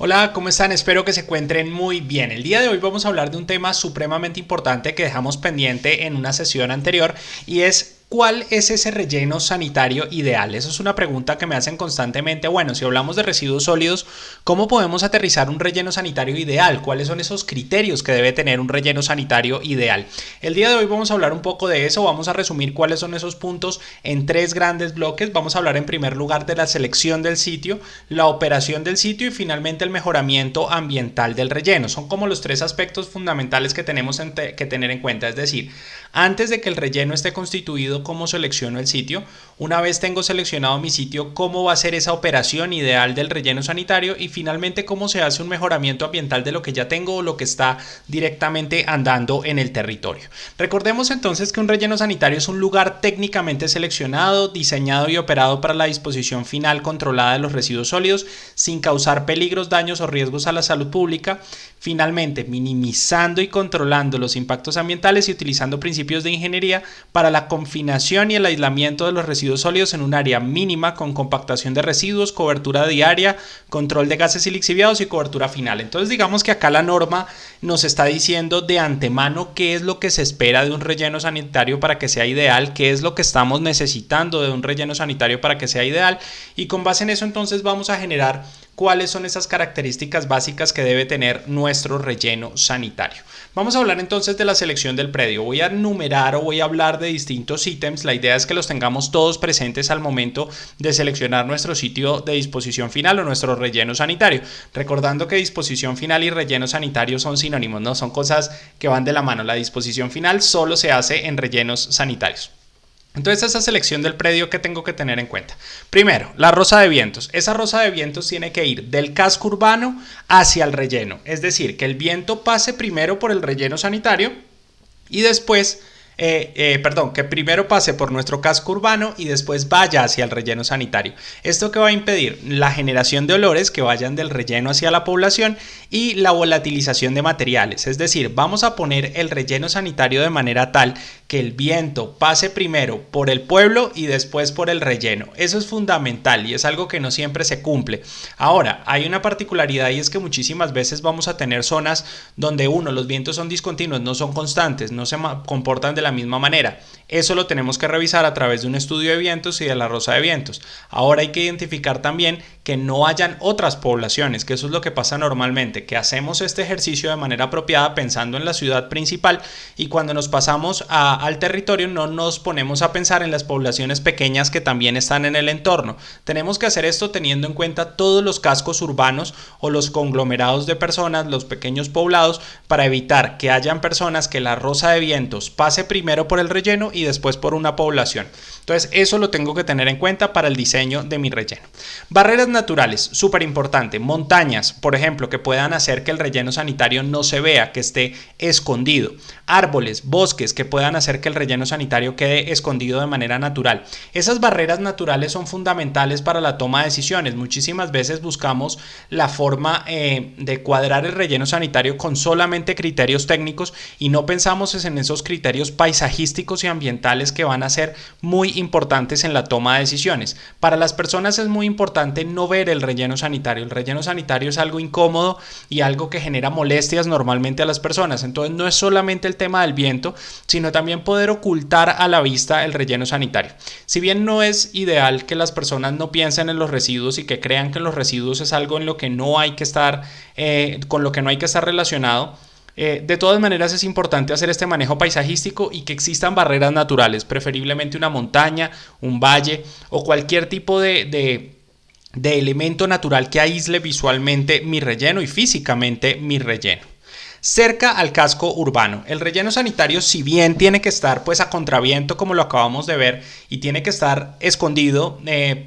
Hola, ¿cómo están? Espero que se encuentren muy bien. El día de hoy vamos a hablar de un tema supremamente importante que dejamos pendiente en una sesión anterior y es ¿cuál es ese relleno sanitario ideal? Esa es una pregunta que me hacen constantemente. Bueno, si hablamos de residuos sólidos, ¿cómo podemos aterrizar un relleno sanitario ideal? ¿Cuáles son esos criterios que debe tener un relleno sanitario ideal? El día de hoy vamos a hablar un poco de eso, vamos a resumir cuáles son esos puntos en tres grandes bloques. Vamos a hablar en primer lugar de la selección del sitio, la operación del sitio y finalmente el mejoramiento ambiental del relleno. Son como los tres aspectos fundamentales que tenemos que tener en cuenta. Es decir, antes de que el relleno esté constituido, cómo selecciono el sitio. Una vez tengo seleccionado mi sitio, cómo va a ser esa operación ideal del relleno sanitario y finalmente cómo se hace un mejoramiento ambiental de lo que ya tengo o lo que está directamente andando en el territorio. Recordemos entonces que un relleno sanitario es un lugar técnicamente seleccionado, diseñado y operado para la disposición final controlada de los residuos sólidos sin causar peligros, daños o riesgos a la salud pública. Finalmente, minimizando y controlando los impactos ambientales y utilizando principios de ingeniería para la confinación y el aislamiento de los residuos sólidos en un área mínima con compactación de residuos, cobertura diaria, control de gases y lixiviados y cobertura final. Entonces digamos que acá la norma nos está diciendo de antemano qué es lo que se espera de un relleno sanitario para que sea ideal, qué es lo que estamos necesitando de un relleno sanitario para que sea ideal y con base en eso entonces vamos a generar cuáles son esas características básicas que debe tener nuestro relleno sanitario. Vamos a hablar entonces de la selección del predio. Voy a enumerar o voy a hablar de distintos ítems. La idea es que los tengamos todos presentes al momento de seleccionar nuestro sitio de disposición final o nuestro relleno sanitario. Recordando que disposición final y relleno sanitario son sinónimos, ¿no? Son cosas que van de la mano. La disposición final solo se hace en rellenos sanitarios. Entonces esa selección del predio que tengo que tener en cuenta. Primero, la rosa de vientos. Esa rosa de vientos tiene que ir del casco urbano hacia el relleno. Es decir, que el viento pase primero por el relleno sanitario y después que primero pase por nuestro casco urbano y después vaya hacia el relleno sanitario. ¿Esto que va a impedir? La generación de olores que vayan del relleno hacia la población y la volatilización de materiales. Es decir, vamos a poner el relleno sanitario de manera tal que el viento pase primero por el pueblo y después por el relleno. Eso es fundamental y es algo que no siempre se cumple. Ahora, hay una particularidad y es que muchísimas veces vamos a tener zonas donde los vientos son discontinuos, no son constantes, no se comportan de la misma manera. Eso lo tenemos que revisar a través de un estudio de vientos y de la rosa de vientos. Ahora hay que identificar también que no hayan otras poblaciones, que eso es lo que pasa normalmente, que hacemos este ejercicio de manera apropiada pensando en la ciudad principal y cuando nos pasamos al territorio no nos ponemos a pensar en las poblaciones pequeñas que también están en el entorno. Tenemos que hacer esto teniendo en cuenta todos los cascos urbanos o los conglomerados de personas, los pequeños poblados, para evitar que hayan personas que la rosa de vientos pase primero por el relleno y después por una población. Entonces eso lo tengo que tener en cuenta para el diseño de mi relleno. Barreras naturales, súper importante. Montañas, por ejemplo, que puedan hacer que el relleno sanitario no se vea, que esté escondido. Árboles, bosques, que puedan hacer que el relleno sanitario quede escondido de manera natural. Esas barreras naturales son fundamentales para la toma de decisiones. Muchísimas veces buscamos la forma de cuadrar el relleno sanitario con solamente criterios técnicos y no pensamos en esos criterios paisajísticos y ambientales que van a ser muy importantes en la toma de decisiones. Para las personas es muy importante no ver el relleno sanitario. El relleno sanitario es algo incómodo y algo que genera molestias normalmente a las personas. Entonces no es solamente el tema del viento, sino también poder ocultar a la vista el relleno sanitario. Si bien no es ideal que las personas no piensen en los residuos y que crean que los residuos es algo en lo que no hay que estar, con lo que no hay que estar relacionado, de todas maneras es importante hacer este manejo paisajístico y que existan barreras naturales, preferiblemente una montaña, un valle o cualquier tipo de elemento natural que aísle visualmente mi relleno y físicamente mi relleno. Cerca al casco urbano. El relleno sanitario, si bien tiene que estar pues a contraviento como lo acabamos de ver y tiene que estar escondido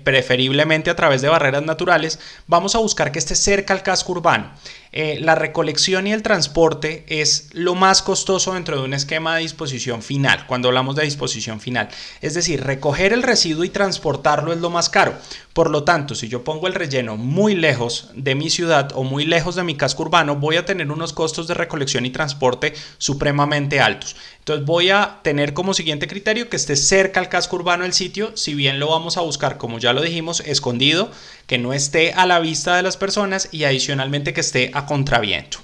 preferiblemente a través de barreras naturales, vamos a buscar que esté cerca al casco urbano. La recolección y el transporte es lo más costoso dentro de un esquema de disposición final, cuando hablamos de disposición final. Es decir, recoger el residuo y transportarlo es lo más caro. Por lo tanto, si yo pongo el relleno muy lejos de mi ciudad o muy lejos de mi casco urbano, voy a tener unos costos de recolección y transporte supremamente altos. Entonces voy a tener como siguiente criterio que esté cerca al casco urbano del sitio, si bien lo vamos a buscar, como ya lo dijimos, escondido, que no esté a la vista de las personas y adicionalmente que esté a contraviento.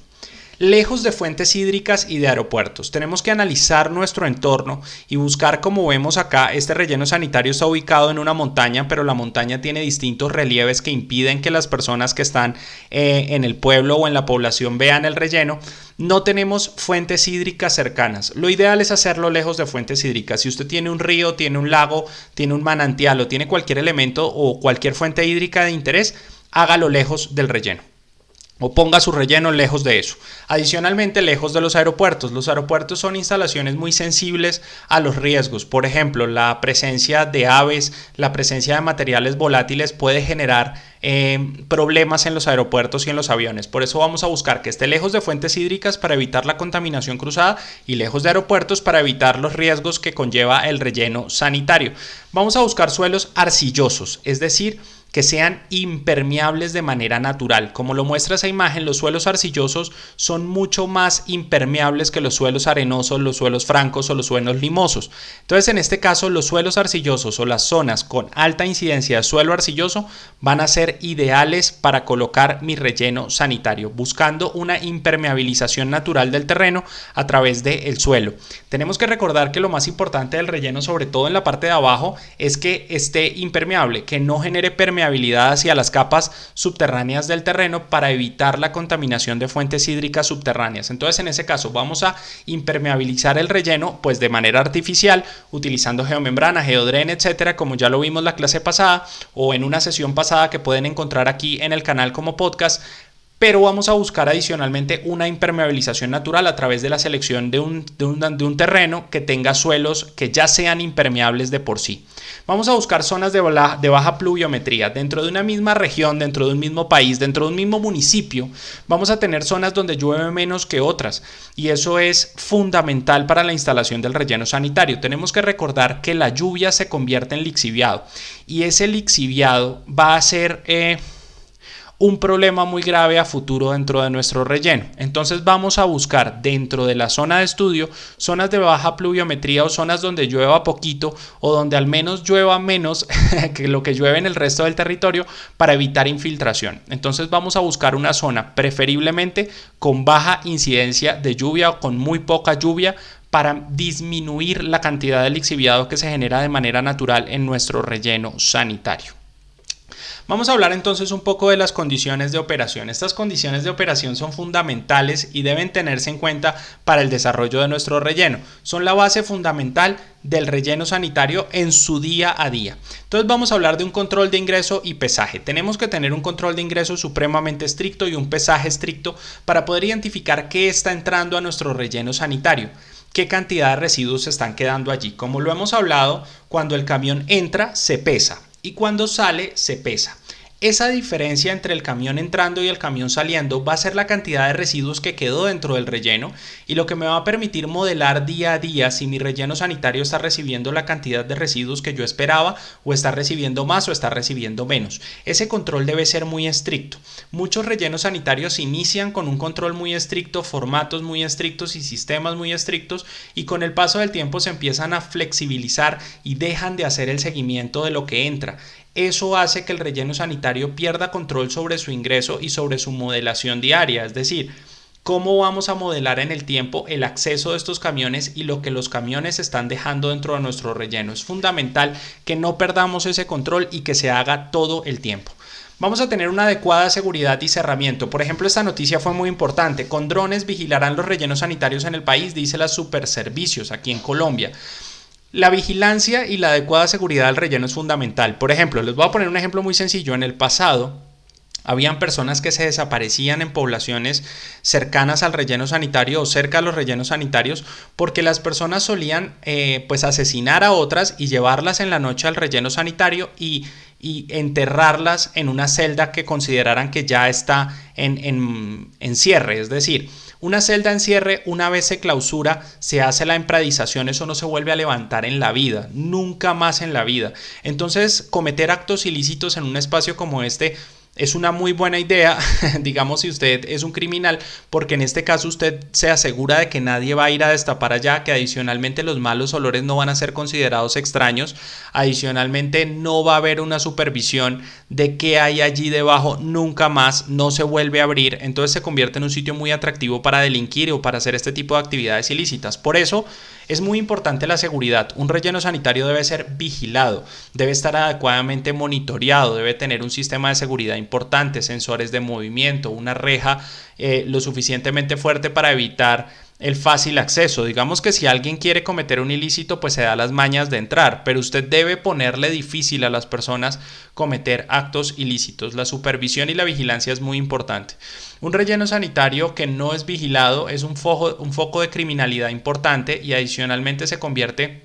Lejos de fuentes hídricas y de aeropuertos. Tenemos que analizar nuestro entorno y buscar, como vemos acá, este relleno sanitario está ubicado en una montaña, pero la montaña tiene distintos relieves que impiden que las personas que están en el pueblo o en la población vean el relleno. No tenemos fuentes hídricas cercanas. Lo ideal es hacerlo lejos de fuentes hídricas. Si usted tiene un río, tiene un lago, tiene un manantial o tiene cualquier elemento o cualquier fuente hídrica de interés, hágalo lejos del relleno. O ponga su relleno lejos de eso. Adicionalmente, lejos de los aeropuertos. Los aeropuertos son instalaciones muy sensibles a los riesgos. Por ejemplo, la presencia de aves, la presencia de materiales volátiles puede generar problemas en los aeropuertos y en los aviones. Por eso vamos a buscar que esté lejos de fuentes hídricas para evitar la contaminación cruzada y lejos de aeropuertos para evitar los riesgos que conlleva el relleno sanitario. Vamos a buscar suelos arcillosos, es decir, que sean impermeables de manera natural. Como lo muestra esa imagen, los suelos arcillosos son mucho más impermeables que los suelos arenosos, los suelos francos o los suelos limosos. Entonces, en este caso, los suelos arcillosos o las zonas con alta incidencia de suelo arcilloso van a ser ideales para colocar mi relleno sanitario, buscando una impermeabilización natural del terreno a través del suelo. Tenemos que recordar que lo más importante del relleno, sobre todo en la parte de abajo, es que esté impermeable, que no genere permeabilidad hacia las capas subterráneas del terreno para evitar la contaminación de fuentes hídricas subterráneas. Entonces, en ese caso vamos a impermeabilizar el relleno pues de manera artificial, utilizando geomembrana, geodren, etcétera, como ya lo vimos la clase pasada o en una sesión pasada que pueden encontrar aquí en el canal como podcast. Pero vamos a buscar adicionalmente una impermeabilización natural a través de la selección de un terreno que tenga suelos que ya sean impermeables de por sí. Vamos a buscar zonas de baja pluviometría. Dentro de una misma región, dentro de un mismo país, dentro de un mismo municipio, vamos a tener zonas donde llueve menos que otras. Y eso es fundamental para la instalación del relleno sanitario. Tenemos que recordar que la lluvia se convierte en lixiviado. Y ese lixiviado va a ser un problema muy grave a futuro dentro de nuestro relleno. Entonces vamos a buscar dentro de la zona de estudio zonas de baja pluviometría o zonas donde llueva poquito o donde al menos llueva menos que lo que llueve en el resto del territorio para evitar infiltración. Entonces vamos a buscar una zona preferiblemente con baja incidencia de lluvia o con muy poca lluvia para disminuir la cantidad de lixiviado que se genera de manera natural en nuestro relleno sanitario. Vamos a hablar entonces un poco de las condiciones de operación. Estas condiciones de operación son fundamentales y deben tenerse en cuenta para el desarrollo de nuestro relleno. Son la base fundamental del relleno sanitario en su día a día. Entonces vamos a hablar de un control de ingreso y pesaje. Tenemos que tener un control de ingreso supremamente estricto y un pesaje estricto para poder identificar qué está entrando a nuestro relleno sanitario. ¿Qué cantidad de residuos se están quedando allí? Como lo hemos hablado, cuando el camión entra se pesa y cuando sale se pesa. Esa diferencia entre el camión entrando y el camión saliendo va a ser la cantidad de residuos que quedó dentro del relleno y lo que me va a permitir modelar día a día si mi relleno sanitario está recibiendo la cantidad de residuos que yo esperaba o está recibiendo más o está recibiendo menos. Ese control debe ser muy estricto. Muchos rellenos sanitarios inician con un control muy estricto, formatos muy estrictos y sistemas muy estrictos y con el paso del tiempo se empiezan a flexibilizar y dejan de hacer el seguimiento de lo que entra. Eso hace que el relleno sanitario pierda control sobre su ingreso y sobre su modelación diaria, es decir, cómo vamos a modelar en el tiempo el acceso de estos camiones y lo que los camiones están dejando dentro de nuestro relleno. Es fundamental que no perdamos ese control y que se haga todo el tiempo. Vamos a tener una adecuada seguridad y cerramiento. Por ejemplo, esta noticia fue muy importante. Con drones vigilarán los rellenos sanitarios en el país, dice la Superservicios aquí en Colombia. La vigilancia y la adecuada seguridad del relleno es fundamental. Por ejemplo, les voy a poner un ejemplo muy sencillo. En el pasado, habían personas que se desaparecían en poblaciones cercanas al relleno sanitario o cerca de los rellenos sanitarios porque las personas solían asesinar a otras y llevarlas en la noche al relleno sanitario y enterrarlas en una celda que consideraran que ya está en cierre, es decir, una celda en cierre, una vez se clausura, se hace la empradización, eso no se vuelve a levantar en la vida, nunca más en la vida. Entonces, cometer actos ilícitos en un espacio como este es una muy buena idea, digamos, si usted es un criminal, porque en este caso usted se asegura de que nadie va a ir a destapar allá, que adicionalmente los malos olores no van a ser considerados extraños, adicionalmente no va a haber una supervisión de qué hay allí debajo nunca más, no se vuelve a abrir, entonces se convierte en un sitio muy atractivo para delinquir o para hacer este tipo de actividades ilícitas. Por eso es muy importante la seguridad. Un relleno sanitario debe ser vigilado, debe estar adecuadamente monitoreado, debe tener un sistema de seguridad importante, sensores de movimiento, una reja lo suficientemente fuerte para evitar el fácil acceso. Digamos que si alguien quiere cometer un ilícito, pues se da las mañas de entrar, pero usted debe ponerle difícil a las personas cometer actos ilícitos. La supervisión y la vigilancia es muy importante. Un relleno sanitario que no es vigilado es un foco de criminalidad importante y adicionalmente se convierte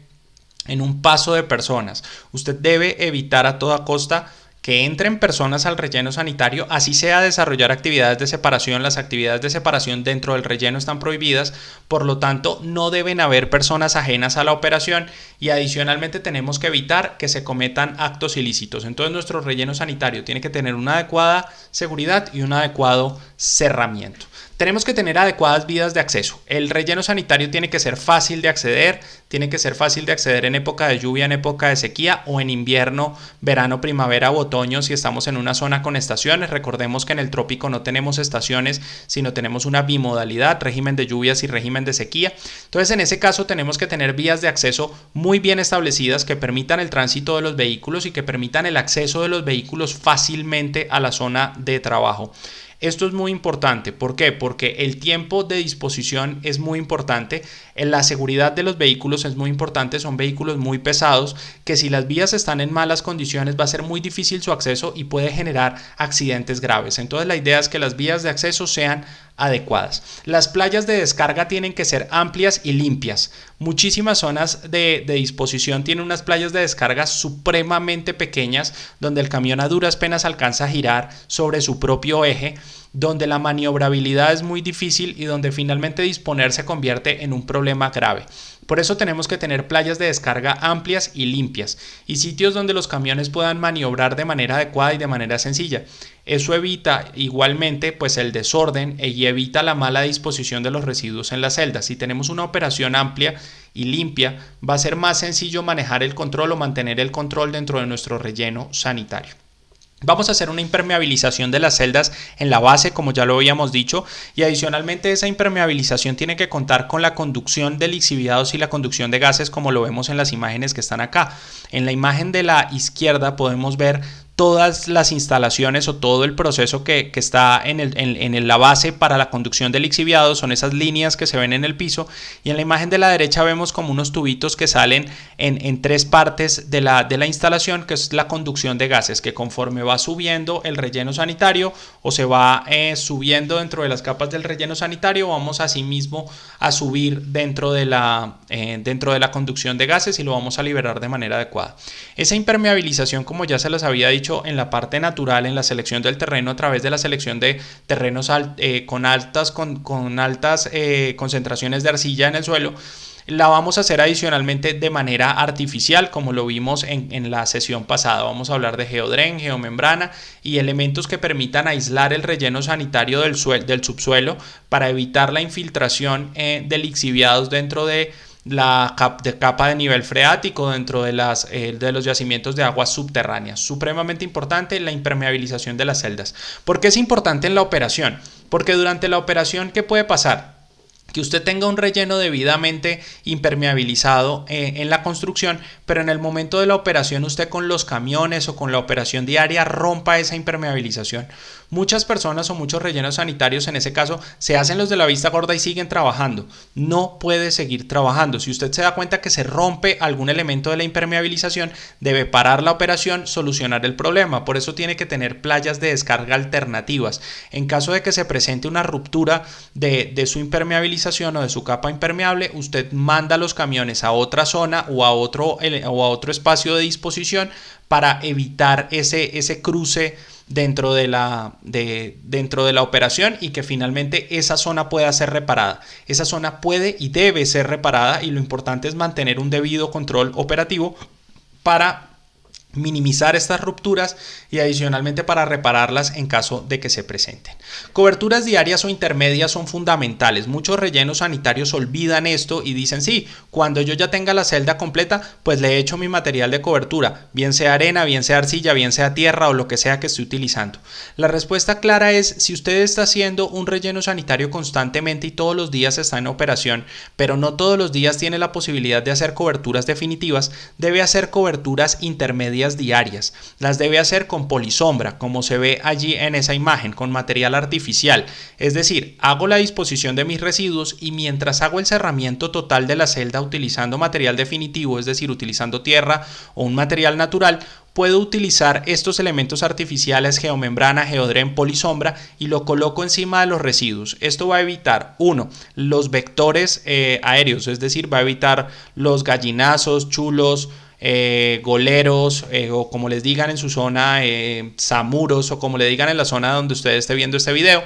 en un paso de personas. Usted debe evitar a toda costa que entren personas al relleno sanitario, así sea desarrollar actividades de separación. Las actividades de separación dentro del relleno están prohibidas, por lo tanto no deben haber personas ajenas a la operación y adicionalmente tenemos que evitar que se cometan actos ilícitos. Entonces nuestro relleno sanitario tiene que tener una adecuada seguridad y un adecuado cerramiento. Tenemos que tener adecuadas vías de acceso. El relleno sanitario tiene que ser fácil de acceder, en época de lluvia, en época de sequía o en invierno, verano, primavera o otoño si estamos en una zona con estaciones. Recordemos que en el trópico no tenemos estaciones, sino tenemos una bimodalidad, régimen de lluvias y régimen de sequía. Entonces en ese caso tenemos que tener vías de acceso muy bien establecidas que permitan el tránsito de los vehículos y que permitan el acceso de los vehículos fácilmente a la zona de trabajo. Esto es muy importante. ¿Por qué? Porque el tiempo de disposición es muy importante, la seguridad de los vehículos es muy importante, son vehículos muy pesados que si las vías están en malas condiciones va a ser muy difícil su acceso y puede generar accidentes graves. Entonces la idea es que las vías de acceso sean adecuadas. Las playas de descarga tienen que ser amplias y limpias. Muchísimas zonas de disposición tienen unas playas de descarga supremamente pequeñas donde el camión a duras penas alcanza a girar sobre su propio eje, donde la maniobrabilidad es muy difícil y donde finalmente disponer se convierte en un problema grave. Por eso tenemos que tener playas de descarga amplias y limpias y sitios donde los camiones puedan maniobrar de manera adecuada y de manera sencilla. Eso evita igualmente pues el desorden y evita la mala disposición de los residuos en las celdas. Si tenemos una operación amplia y limpia, va a ser más sencillo manejar el control o mantener el control dentro de nuestro relleno sanitario. Vamos a hacer una impermeabilización de las celdas en la base, como ya lo habíamos dicho, y adicionalmente esa impermeabilización tiene que contar con la conducción de lixiviados y la conducción de gases, como lo vemos en las imágenes que están acá. En la imagen de la izquierda podemos ver todas las instalaciones o todo el proceso que está en la base para la conducción de lixiviados, son esas líneas que se ven en el piso, y en la imagen de la derecha vemos como unos tubitos que salen en tres partes de la instalación, que es la conducción de gases, que conforme va subiendo el relleno sanitario o se va subiendo dentro de las capas del relleno sanitario, vamos asimismo a subir dentro de la conducción de gases y lo vamos a liberar de manera adecuada. Esa impermeabilización, como ya se los había dicho, en la parte natural, en la selección del terreno a través de la selección de terrenos con altas concentraciones de arcilla en el suelo, la vamos a hacer adicionalmente de manera artificial, como lo vimos en la sesión pasada. Vamos a hablar de geodren, geomembrana y elementos que permitan aislar el relleno sanitario del subsuelo para evitar la infiltración de lixiviados dentro de la capa de nivel freático, dentro de los yacimientos de aguas subterráneas. Supremamente importante la impermeabilización de las celdas. ¿Por qué es importante en la operación? Porque durante la operación, ¿qué puede pasar? Que usted tenga un relleno debidamente impermeabilizado en la construcción, pero en el momento de la operación usted con los camiones o con la operación diaria rompa esa impermeabilización. Muchas personas o muchos rellenos sanitarios en ese caso se hacen los de la vista gorda y siguen trabajando. No puede seguir trabajando. Si usted se da cuenta que se rompe algún elemento de la impermeabilización, debe parar la operación, solucionar el problema. Por eso tiene que tener playas de descarga alternativas. En caso de que se presente una ruptura de su impermeabilización o de su capa impermeable, usted manda los camiones a otra zona o a otro espacio de disposición para evitar ese cruce dentro de la operación y que finalmente esa zona pueda ser reparada. Esa zona puede y debe ser reparada y lo importante es mantener un debido control operativo para minimizar estas rupturas y adicionalmente para repararlas en caso de que se presenten. Coberturas diarias o intermedias son fundamentales. Muchos rellenos sanitarios olvidan esto y dicen sí, cuando yo ya tenga la celda completa pues le echo mi material de cobertura, bien sea arena, bien sea arcilla, bien sea tierra o lo que sea que esté utilizando. La respuesta clara es si usted está haciendo un relleno sanitario constantemente y todos los días está en operación, pero no todos los días tiene la posibilidad de hacer coberturas definitivas, debe hacer coberturas intermedias diarias. Las debe hacer con polisombra, como se ve allí en esa imagen, con material artificial. Es decir, hago la disposición de mis residuos y mientras hago el cerramiento total de la celda utilizando material definitivo, es decir, utilizando tierra o un material natural, puedo utilizar estos elementos artificiales, geomembrana, geodren, polisombra, y lo coloco encima de los residuos. Esto va a evitar, uno, los vectores aéreos, es decir, va a evitar los gallinazos, chulos, goleros o como les digan en su zona, zamuros o como le digan en la zona donde usted esté viendo este video.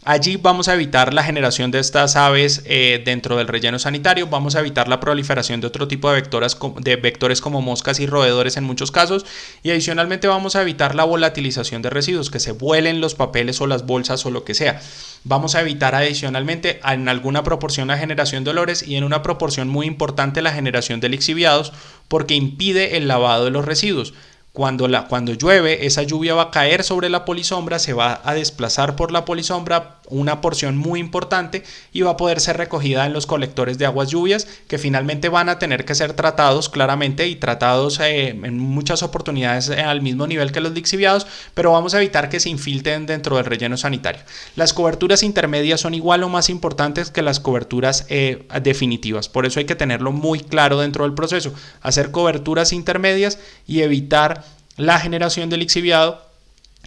Allí vamos a evitar la generación de estas aves dentro del relleno sanitario, vamos a evitar la proliferación de otro tipo de vectores como moscas y roedores en muchos casos, y adicionalmente vamos a evitar la volatilización de residuos, que se vuelen los papeles o las bolsas o lo que sea. Vamos a evitar adicionalmente en alguna proporción la generación de olores y en una proporción muy importante la generación de lixiviados, porque impide el lavado de los residuos. Cuando llueve, esa lluvia va a caer sobre la polisombra, se va a desplazar por la polisombra una porción muy importante y va a poder ser recogida en los colectores de aguas lluvias, que finalmente van a tener que ser tratados claramente y tratados en muchas oportunidades al mismo nivel que los lixiviados, pero vamos a evitar que se infiltren dentro del relleno sanitario. Las coberturas intermedias son igual o más importantes que las coberturas definitivas, por eso hay que tenerlo muy claro dentro del proceso, hacer coberturas intermedias y evitar la generación de lixiviado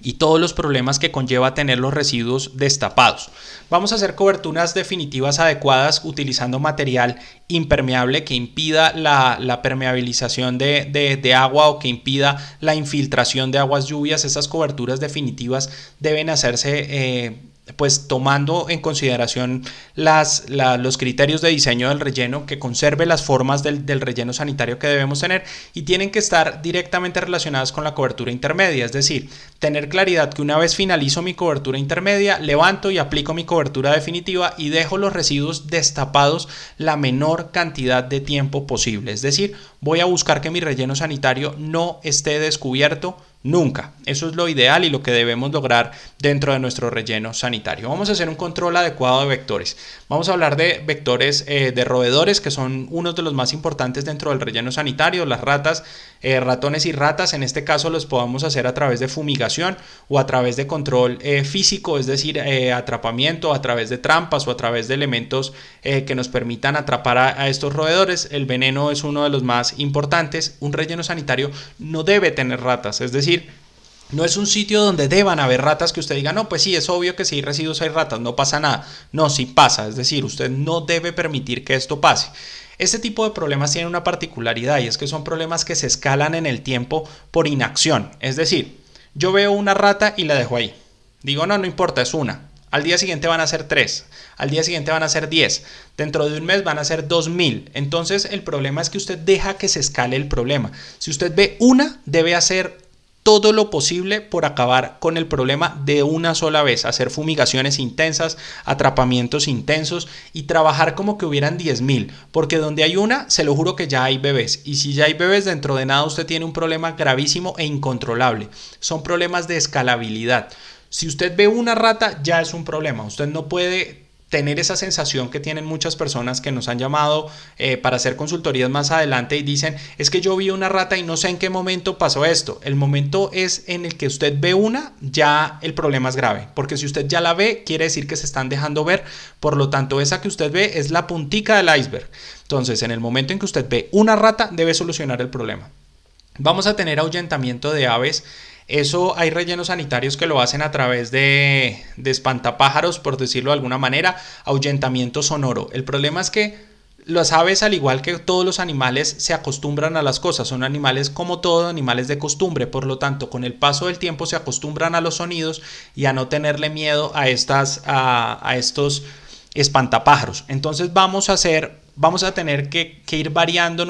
y todos los problemas que conlleva tener los residuos destapados. Vamos a hacer coberturas definitivas adecuadas utilizando material impermeable que impida la permeabilización de agua o que impida la infiltración de aguas lluvias. Esas coberturas definitivas deben hacerse pues tomando en consideración los criterios de diseño del relleno, que conserve las formas del relleno sanitario que debemos tener, y tienen que estar directamente relacionadas con la cobertura intermedia, es decir, tener claridad que una vez finalizo mi cobertura intermedia, levanto y aplico mi cobertura definitiva y dejo los residuos destapados la menor cantidad de tiempo posible, es decir, voy a buscar que mi relleno sanitario no esté descubierto nunca. Eso es lo ideal y lo que debemos lograr dentro de nuestro relleno sanitario. Vamos a hacer un control adecuado de vectores. Vamos a hablar de vectores de roedores, que son uno de los más importantes dentro del relleno sanitario. Las ratas, ratones y ratas, en este caso los podemos hacer a través de fumigación o a través de control físico, es decir, atrapamiento a través de trampas o a través de elementos que nos permitan atrapar a estos roedores. El veneno es uno de los más importantes. Un relleno sanitario no debe tener ratas, es decir, no es un sitio donde deban haber ratas que usted diga, no, pues sí, es obvio que si hay residuos hay ratas, no pasa nada. No, sí pasa, es decir, usted no debe permitir que esto pase. Este tipo de problemas tienen una particularidad y es que son problemas que se escalan en el tiempo por inacción. Es decir, yo veo una rata y la dejo ahí. Digo, no importa, es una. Al día siguiente van a ser 3, al día siguiente van a ser 10, dentro de un mes van a ser 2000. Entonces el problema es que usted deja que se escale el problema. Si usted ve una, debe hacer todo lo posible por acabar con el problema de una sola vez, hacer fumigaciones intensas, atrapamientos intensos y trabajar como que hubieran 10.000, porque donde hay una, se lo juro que ya hay bebés, y si ya hay bebés, dentro de nada usted tiene un problema gravísimo e incontrolable. Son problemas de escalabilidad. Si usted ve una rata, ya es un problema. Usted no puede tener esa sensación que tienen muchas personas que nos han llamado para hacer consultorías más adelante y dicen, es que yo vi una rata y no sé en qué momento pasó esto. El momento es en el que usted ve una, ya el problema es grave, porque si usted ya la ve, quiere decir que se están dejando ver, por lo tanto esa que usted ve es la puntica del iceberg. Entonces, en el momento en que usted ve una rata, debe solucionar el problema. Vamos a tener ahuyentamiento de aves. Eso hay rellenos sanitarios que lo hacen a través de espantapájaros, por decirlo de alguna manera, ahuyentamiento sonoro. El problema es que las aves, al igual que todos los animales, se acostumbran a las cosas. Son animales como todos, animales de costumbre. Por lo tanto, con el paso del tiempo se acostumbran a los sonidos y a no tenerle miedo a estos espantapájaros. Entonces vamos a tener que ir variando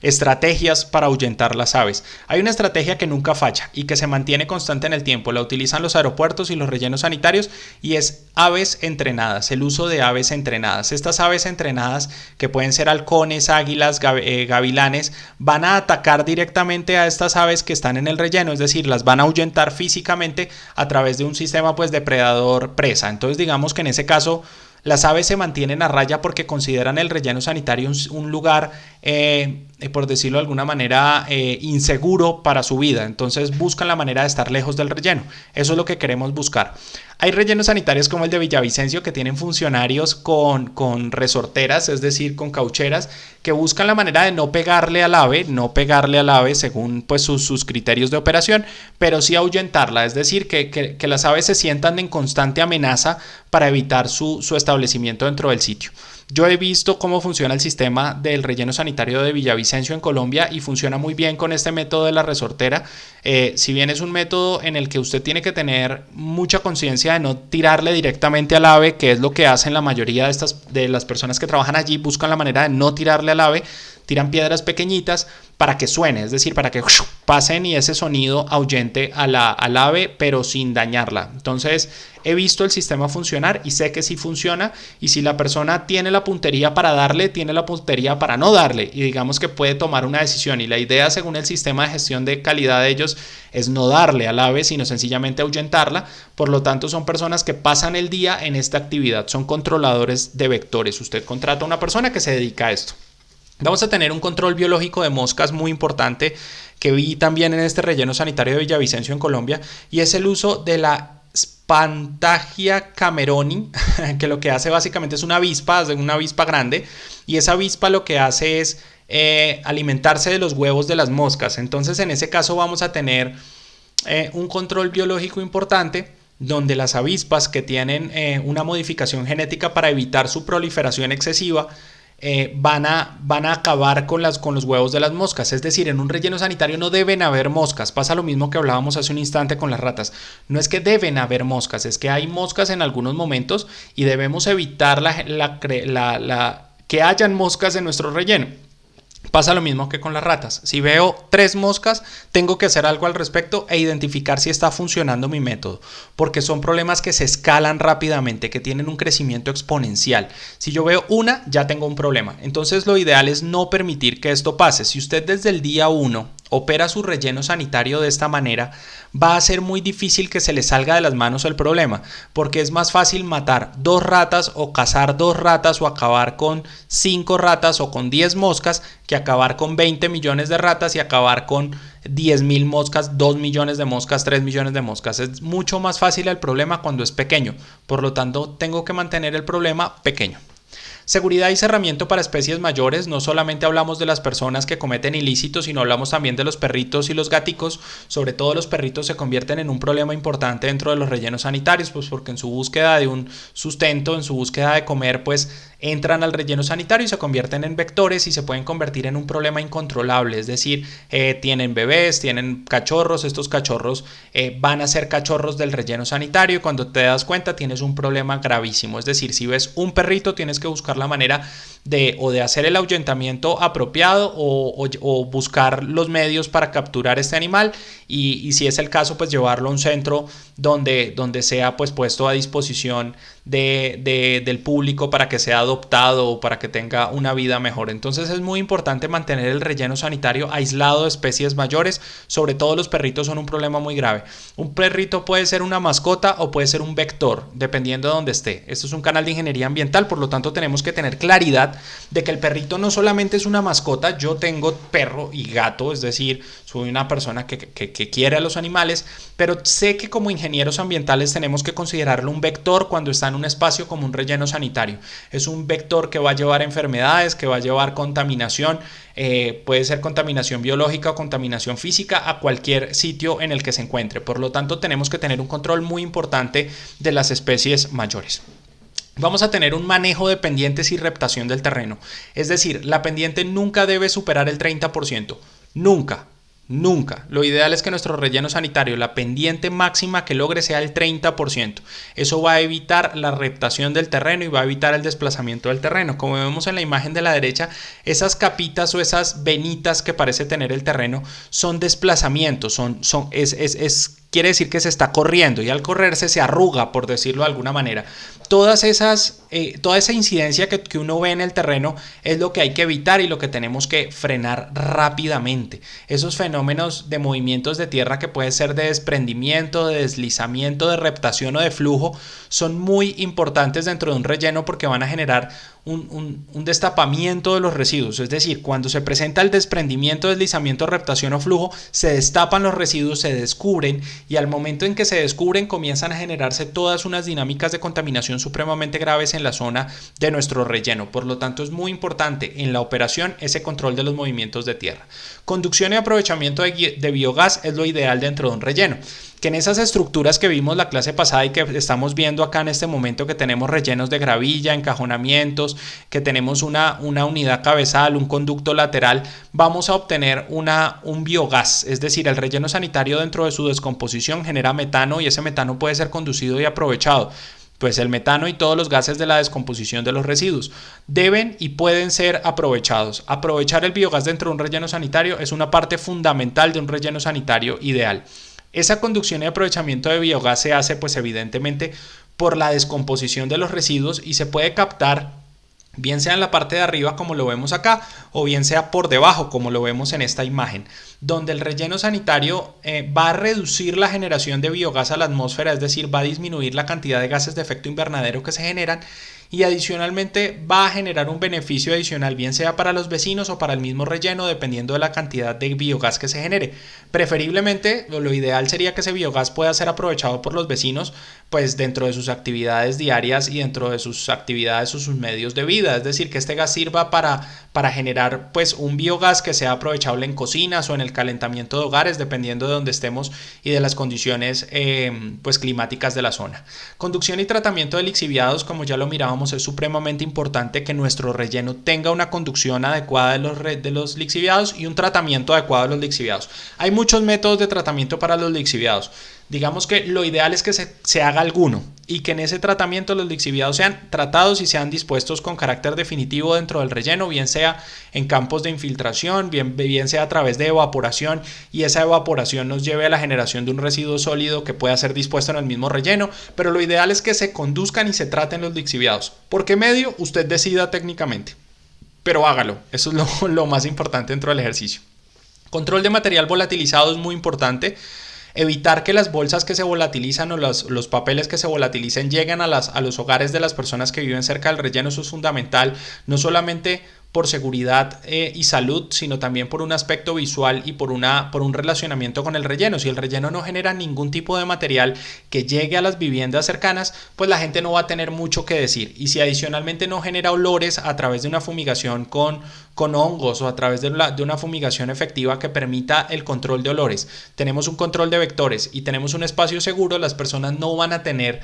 estrategias para ahuyentar las aves. Hay una estrategia que nunca falla y que se mantiene constante en el tiempo. La utilizan los aeropuertos y los rellenos sanitarios y es aves entrenadas, el uso de aves entrenadas. Estas aves entrenadas, que pueden ser halcones, águilas, gavilanes, van a atacar directamente a estas aves que están en el relleno, es decir, las van a ahuyentar físicamente a través de un sistema pues depredador-presa. Entonces digamos que en ese caso las aves se mantienen a raya porque consideran el relleno sanitario un lugar, por decirlo de alguna manera, inseguro para su vida. Entonces buscan la manera de estar lejos del relleno. Eso es lo que queremos buscar. Hay rellenos sanitarios como el de Villavicencio que tienen funcionarios con resorteras, es decir, con caucheras, que buscan la manera de no pegarle al ave según pues sus criterios de operación, pero sí ahuyentarla, es decir, que las aves se sientan en constante amenaza para evitar su establecimiento dentro del sitio. Yo he visto cómo funciona el sistema del relleno sanitario de Villavicencio en Colombia y funciona muy bien con este método de la resortera. Si bien es un método en el que usted tiene que tener mucha conciencia de no tirarle directamente al ave, que es lo que hacen la mayoría de las personas que trabajan allí, buscan la manera de no tirarle al ave, tiran piedras pequeñitas para que suene, es decir, para que pasen y ese sonido ahuyente al ave, pero sin dañarla. Entonces, he visto el sistema funcionar y sé que sí funciona, y si la persona tiene la puntería para darle, tiene la puntería para no darle, y digamos que puede tomar una decisión, y la idea según el sistema de gestión de calidad de ellos es no darle al ave, sino sencillamente ahuyentarla. Por lo tanto, son personas que pasan el día en esta actividad, son controladores de vectores. Usted contrata a una persona que se dedica a esto. Vamos a tener un control biológico de moscas muy importante que vi también en este relleno sanitario de Villavicencio en Colombia, y es el uso de la Spantagia cameroni, que lo que hace básicamente es una avispa grande, y esa avispa lo que hace es alimentarse de los huevos de las moscas. Entonces en ese caso vamos a tener un control biológico importante, donde las avispas que tienen una modificación genética para evitar su proliferación excesiva van a acabar con los huevos de las moscas. Es decir, en un relleno sanitario no deben haber moscas. Pasa lo mismo que hablábamos hace un instante con las ratas. No es que deben haber moscas, es que hay moscas en algunos momentos y debemos evitar que hayan moscas en nuestro relleno. Pasa lo mismo que con las ratas. Si veo 3 moscas, tengo que hacer algo al respecto e identificar si está funcionando mi método, porque son problemas que se escalan rápidamente, que tienen un crecimiento exponencial. Si yo veo una, ya tengo un problema. Entonces lo ideal es no permitir que esto pase. Si usted desde el día 1 opera su relleno sanitario de esta manera, va a ser muy difícil que se le salga de las manos el problema, porque es más fácil matar 2 ratas o cazar 2 ratas o acabar con 5 ratas o con 10 moscas que acabar con 20 millones de ratas y acabar con 10.000 moscas, 2 millones de moscas, 3 millones de moscas. Es mucho más fácil el problema cuando es pequeño, por lo tanto tengo que mantener el problema pequeño. Seguridad y cerramiento para especies mayores. No solamente hablamos de las personas que cometen ilícitos, sino hablamos también de los perritos y los gaticos. Sobre todo los perritos se convierten en un problema importante dentro de los rellenos sanitarios, pues porque en su búsqueda de un sustento, en su búsqueda de comer, pues entran al relleno sanitario y se convierten en vectores y se pueden convertir en un problema incontrolable. Es decir, tienen bebés, tienen cachorros, estos cachorros van a ser cachorros del relleno sanitario y cuando te das cuenta tienes un problema gravísimo. Es decir, si ves un perrito tienes que buscar la manera de hacer el ahuyentamiento apropiado o buscar los medios para capturar este animal y si es el caso pues llevarlo a un centro donde sea pues puesto a disposición del público para que sea adoptado o para que tenga una vida mejor. Entonces es muy importante mantener el relleno sanitario aislado de especies mayores. Sobre todo los perritos son un problema muy grave. Un perrito puede ser una mascota o puede ser un vector dependiendo de dónde esté. Esto es un canal de ingeniería ambiental, por lo tanto tenemos que tener claridad de que el perrito no solamente es una mascota. Yo tengo perro y gato, es decir, soy una persona que quiere a los animales, pero sé que como ingenieros ambientales tenemos que considerarlo un vector cuando está en un espacio como un relleno sanitario. Es un vector que va a llevar enfermedades, que va a llevar contaminación, puede ser contaminación biológica o contaminación física a cualquier sitio en el que se encuentre. Por lo tanto, tenemos que tener un control muy importante de las especies mayores. Vamos a tener un manejo de pendientes y reptación del terreno. Es decir, la pendiente nunca debe superar el 30%. Nunca. Nunca. Lo ideal es que nuestro relleno sanitario, la pendiente máxima que logre sea el 30%. Eso va a evitar la reptación del terreno y va a evitar el desplazamiento del terreno. Como vemos en la imagen de la derecha, esas capitas o esas venitas que parece tener el terreno son desplazamientos, quiere decir que se está corriendo y al correrse se arruga, por decirlo de alguna manera. Toda esa incidencia que uno ve en el terreno es lo que hay que evitar y lo que tenemos que frenar rápidamente. Esos fenómenos de movimientos de tierra que puede ser de desprendimiento, de deslizamiento, de reptación o de flujo son muy importantes dentro de un relleno porque van a generar un destapamiento de los residuos. Es decir, cuando se presenta el desprendimiento, deslizamiento, reptación o flujo, se destapan los residuos, se descubren y al momento en que se descubren comienzan a generarse todas unas dinámicas de contaminación supremamente graves en la zona de nuestro relleno. Por lo tanto, es muy importante en la operación ese control de los movimientos de tierra. Conducción y aprovechamiento de biogás es lo ideal dentro de un relleno. Que en esas estructuras que vimos la clase pasada y que estamos viendo acá en este momento, que tenemos rellenos de gravilla, encajonamientos, que tenemos una unidad cabezal, un conducto lateral, vamos a obtener un biogás, es decir, el relleno sanitario dentro de su descomposición genera metano y ese metano puede ser conducido y aprovechado. Pues el metano y todos los gases de la descomposición de los residuos deben y pueden ser aprovechados. Aprovechar el biogás dentro de un relleno sanitario es una parte fundamental de un relleno sanitario ideal. Esa conducción y aprovechamiento de biogás se hace pues evidentemente por la descomposición de los residuos y se puede captar bien sea en la parte de arriba como lo vemos acá o bien sea por debajo como lo vemos en esta imagen, donde el relleno sanitario va a reducir la generación de biogás a la atmósfera, es decir, va a disminuir la cantidad de gases de efecto invernadero que se generan y adicionalmente va a generar un beneficio adicional, bien sea para los vecinos o para el mismo relleno, dependiendo de la cantidad de biogás que se genere. Preferiblemente, lo ideal sería que ese biogás pueda ser aprovechado por los vecinos, pues dentro de sus actividades diarias y dentro de sus actividades o sus medios de vida, es decir, que este gas sirva para generar pues un biogás que sea aprovechable en cocinas o en el calentamiento de hogares, dependiendo de donde estemos y de las condiciones pues climáticas de la zona. Conducción y tratamiento de lixiviados, como ya lo mirábamos, es supremamente importante que nuestro relleno tenga una conducción adecuada de los lixiviados y un tratamiento adecuado de los lixiviados. Hay muchos métodos de tratamiento para los lixiviados. Digamos que lo ideal es que se haga alguno y que en ese tratamiento los lixiviados sean tratados y sean dispuestos con carácter definitivo dentro del relleno, bien sea en campos de infiltración, bien sea a través de evaporación y esa evaporación nos lleve a la generación de un residuo sólido que pueda ser dispuesto en el mismo relleno, pero lo ideal es que se conduzcan y se traten los lixiviados. ¿Por qué medio? Usted decida técnicamente, pero hágalo, eso es lo más importante dentro del ejercicio. Control de material volatilizado es muy importante. Evitar que las bolsas que se volatilizan o los papeles que se volatilicen lleguen a los hogares de las personas que viven cerca del relleno, eso es fundamental, no solamente por seguridad y salud, sino también por un aspecto visual y por un relacionamiento con el relleno. Si el relleno no genera ningún tipo de material que llegue a las viviendas cercanas, pues la gente no va a tener mucho que decir. Y si adicionalmente no genera olores a través de una fumigación con hongos o a través de una fumigación efectiva que permita el control de olores, tenemos un control de vectores y tenemos un espacio seguro, las personas no van a tener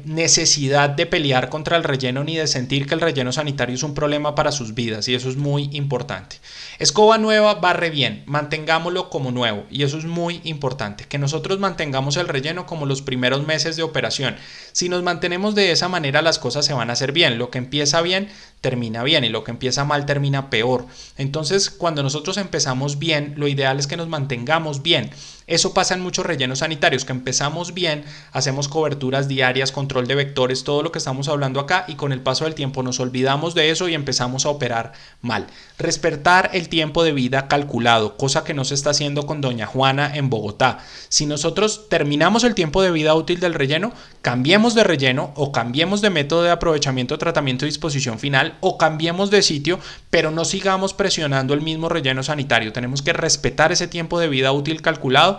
necesidad de pelear contra el relleno ni de sentir que el relleno sanitario es un problema para sus vidas, y eso es muy importante. Escoba nueva, barre bien, mantengámoslo como nuevo, y eso es muy importante, que nosotros mantengamos el relleno como los primeros meses de operación. Si nos mantenemos de esa manera, las cosas se van a hacer bien. Lo que empieza bien termina bien y lo que empieza mal termina peor. Entonces, cuando nosotros empezamos bien, lo ideal es que nos mantengamos bien. Eso pasa en muchos rellenos sanitarios, que empezamos bien, hacemos coberturas diarias, control de vectores, todo lo que estamos hablando acá, y con el paso del tiempo nos olvidamos de eso y empezamos a operar mal. Respetar el tiempo de vida calculado, cosa que no se está haciendo con doña Juana en Bogotá. Si nosotros terminamos el tiempo de vida útil del relleno, cambiemos de relleno o cambiemos de método de aprovechamiento, tratamiento y disposición final, o cambiemos de sitio, pero no sigamos presionando el mismo relleno sanitario. Tenemos que respetar ese tiempo de vida útil calculado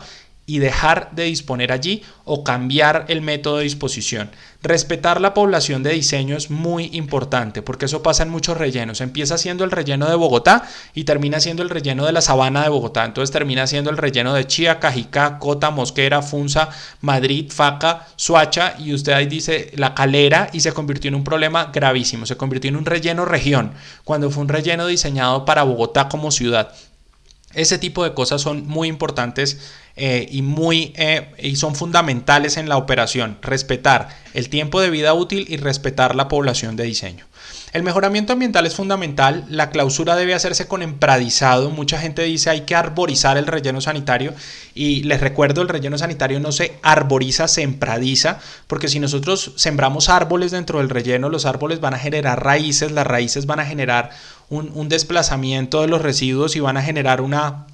y dejar de disponer allí o cambiar el método de disposición. Respetar la población de diseño es muy importante, porque eso pasa en muchos rellenos. Empieza siendo el relleno de Bogotá y termina siendo el relleno de la Sabana de Bogotá. Entonces termina siendo el relleno de Chía, Cajicá, Cota, Mosquera, Funza, Madrid, Faca, Soacha, y usted ahí dice La Calera, y se convirtió en un problema gravísimo. Se convirtió en un relleno región, cuando fue un relleno diseñado para Bogotá como ciudad. Ese tipo de cosas son muy importantes y son fundamentales en la operación. Respetar el tiempo de vida útil y respetar la población de diseño. El mejoramiento ambiental es fundamental. La clausura debe hacerse con empradizado. Mucha gente dice hay que arborizar el relleno sanitario y les recuerdo, el relleno sanitario no se arboriza, se empradiza, porque si nosotros sembramos árboles dentro del relleno, los árboles van a generar raíces, las raíces van a generar un desplazamiento de los residuos y van a generar una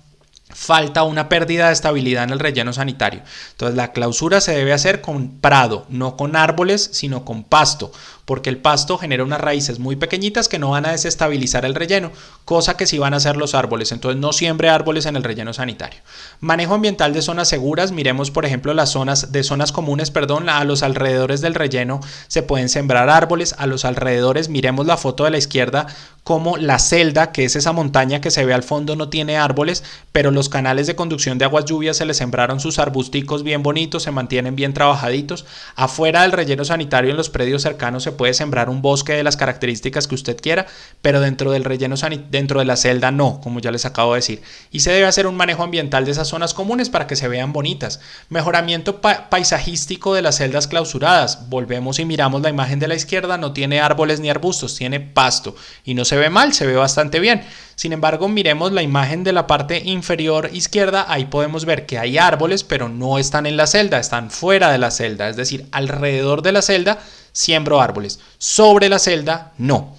pérdida de estabilidad en el relleno sanitario. Entonces la clausura se debe hacer con prado, no con árboles, sino con pasto, porque el pasto genera unas raíces muy pequeñitas que no van a desestabilizar el relleno, cosa que sí van a hacer los árboles. Entonces no siembre árboles en el relleno sanitario. Manejo ambiental de zonas seguras. Miremos por ejemplo las zonas comunes, a los alrededores del relleno se pueden sembrar árboles. A los alrededores, miremos la foto de la izquierda, como la celda, que es esa montaña que se ve al fondo, no tiene árboles, pero los canales de conducción de aguas lluvias se les sembraron sus arbusticos bien bonitos, se mantienen bien trabajaditos. Afuera del relleno sanitario, en los predios cercanos, se puede sembrar un bosque de las características que usted quiera, pero dentro del relleno dentro de la celda no, como ya les acabo de decir. Y se debe hacer un manejo ambiental de esas zonas comunes para que se vean bonitas. Mejoramiento paisajístico de las celdas clausuradas. Volvemos y miramos la imagen de la izquierda, no tiene árboles ni arbustos, tiene pasto y no se ve mal, se ve bastante bien. Sin embargo, miremos la imagen de la parte inferior izquierda, ahí podemos ver que hay árboles, pero no están en la celda, están fuera de la celda, es decir, alrededor de la celda siembro árboles, sobre la celda no.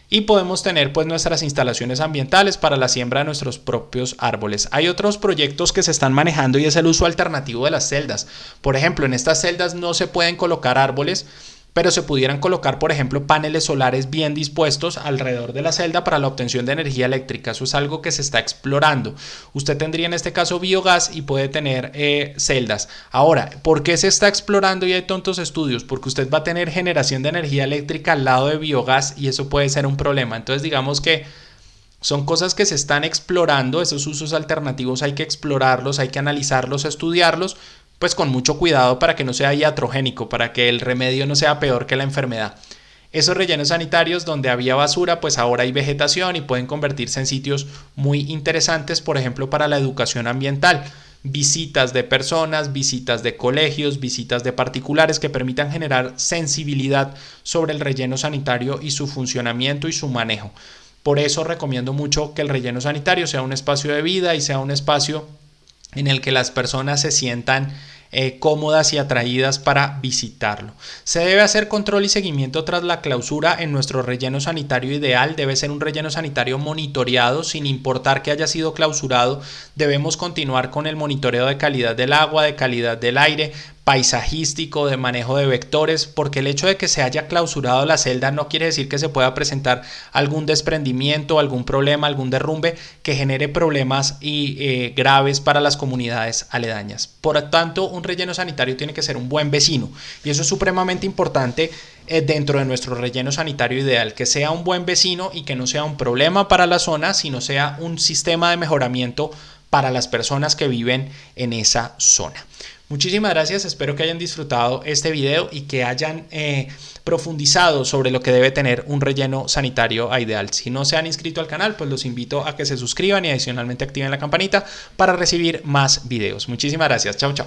Y podemos tener pues nuestras instalaciones ambientales para la siembra de nuestros propios árboles. Hay otros proyectos que se están manejando y es el uso alternativo de las celdas. Por ejemplo, en estas celdas no se pueden colocar árboles, pero se pudieran colocar, por ejemplo, paneles solares bien dispuestos alrededor de la celda para la obtención de energía eléctrica. Eso es algo que se está explorando. Usted tendría en este caso biogás y puede tener celdas. Ahora, ¿por qué se está explorando y hay tantos estudios? Porque usted va a tener generación de energía eléctrica al lado de biogás y eso puede ser un problema. Entonces, digamos que son cosas que se están explorando. Esos usos alternativos hay que explorarlos, hay que analizarlos, estudiarlos, pues con mucho cuidado para que no sea iatrogénico, para que el remedio no sea peor que la enfermedad. Esos rellenos sanitarios donde había basura, pues ahora hay vegetación y pueden convertirse en sitios muy interesantes, por ejemplo, para la educación ambiental. Visitas de personas, visitas de colegios, visitas de particulares que permitan generar sensibilidad sobre el relleno sanitario y su funcionamiento y su manejo. Por eso recomiendo mucho que el relleno sanitario sea un espacio de vida y sea un espacio en el que las personas se sientan cómodas y atraídas para visitarlo. Se debe hacer control y seguimiento tras la clausura en nuestro relleno sanitario ideal. Debe ser un relleno sanitario monitoreado sin importar que haya sido clausurado. Debemos continuar con el monitoreo de calidad del agua, de calidad del aire, paisajístico, de manejo de vectores, porque el hecho de que se haya clausurado la celda no quiere decir que se pueda presentar algún desprendimiento, algún problema, algún derrumbe que genere problemas graves para las comunidades aledañas. Por tanto, un relleno sanitario tiene que ser un buen vecino y eso es supremamente importante dentro de nuestro relleno sanitario ideal, que sea un buen vecino y que no sea un problema para la zona, sino sea un sistema de mejoramiento para las personas que viven en esa zona. Muchísimas gracias, espero que hayan disfrutado este video y que hayan profundizado sobre lo que debe tener un relleno sanitario ideal. Si no se han inscrito al canal, pues los invito a que se suscriban y adicionalmente activen la campanita para recibir más videos. Muchísimas gracias, chao chao.